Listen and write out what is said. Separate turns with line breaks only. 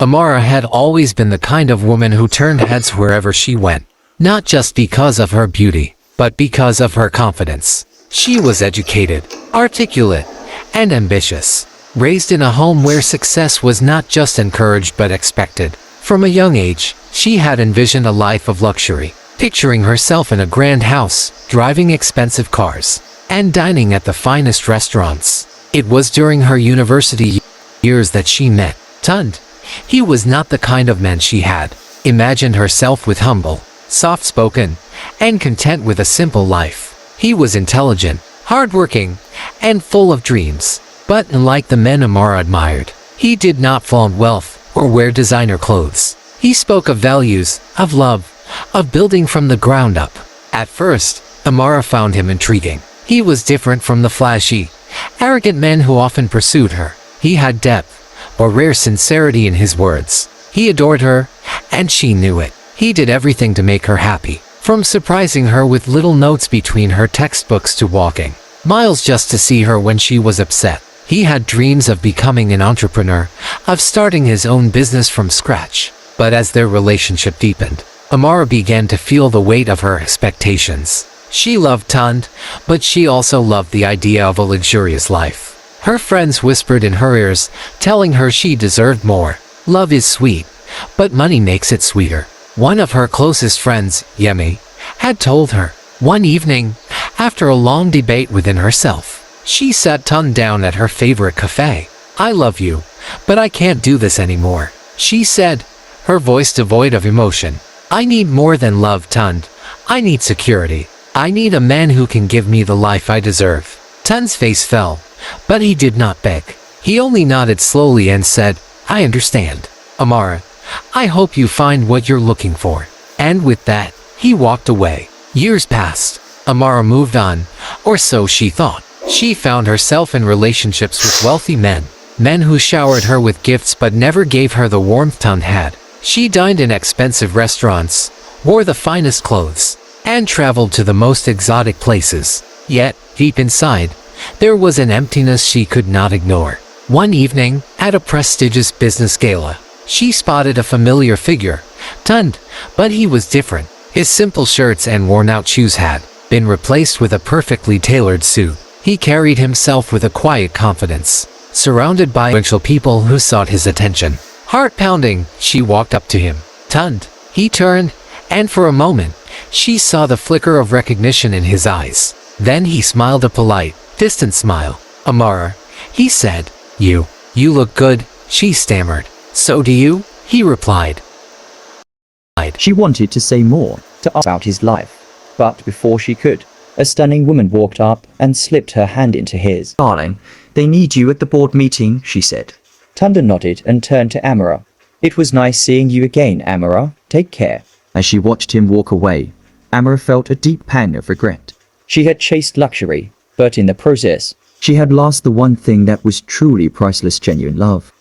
Amara had always been the kind of woman who turned heads wherever she went, not just because of her beauty, but because of her confidence. She was educated, articulate, and ambitious, raised in a home where success was not just encouraged but expected. From a young age, she had envisioned a life of luxury, picturing herself in a grand house, driving expensive cars, and dining at the finest restaurants. It was during her university years that she met Tunde. He was not the kind of man she had imagined herself with, humble, soft-spoken, and content with a simple life. He was intelligent, hardworking, and full of dreams. But unlike the men Amara admired, he did not flaunt wealth or wear designer clothes. He spoke of values, of love, of building from the ground up. At first, Amara found him intriguing. He was different from the flashy, arrogant men who often pursued her. He had depth, a rare sincerity in his words. He adored her, and she knew it. He did everything to make her happy, from surprising her with little notes between her textbooks to walking miles just to see her when she was upset. He had dreams of becoming an entrepreneur, of starting his own business from scratch. But as their relationship deepened, Amara began to feel the weight of her expectations. She loved Tunde, but she also loved the idea of a luxurious life. Her friends whispered in her ears, telling her she deserved more. Love is sweet, but money makes it sweeter. One of her closest friends, Yemi, had told her. One evening, after a long debate within herself, she sat Tunde down at her favorite cafe. "I love you, but I can't do this anymore," she said, her voice devoid of emotion. "I need more than love, Tunde. I need security. I need a man who can give me the life I deserve." Tunde's face fell, but he did not beg. He only nodded slowly and said, "I understand, Amara. I hope you find what you're looking for." And with that, he walked away. Years passed. Amara moved on, or so she thought. She found herself in relationships with wealthy men who showered her with gifts but never gave her the warmth Tunde had. She dined in expensive restaurants, wore the finest clothes, and traveled to the most exotic places. Yet, deep inside, there was an emptiness she could not ignore. One evening, at a prestigious business gala, she spotted a familiar figure, Tunde, but he was different. His simple shirts and worn-out shoes had been replaced with a perfectly tailored suit. He carried himself with a quiet confidence, surrounded by influential people who sought his attention. Heart pounding, she walked up to him. "Tunde." He turned, and for a moment, she saw the flicker of recognition in his eyes. Then he smiled a polite, distant smile. "Amara," he said. You look good," she stammered. "So do you," he replied.
She wanted to say more, to ask about his life. But before she could, a stunning woman walked up and slipped her hand into his. "Darling, they need you at the board meeting," she said. Tunde nodded and turned to Amara. "It was nice seeing you again, Amara. Take care." As she watched him walk away, Amara felt a deep pang of regret. She had chased luxury, but in the process, she had lost the one thing that was truly priceless: genuine love.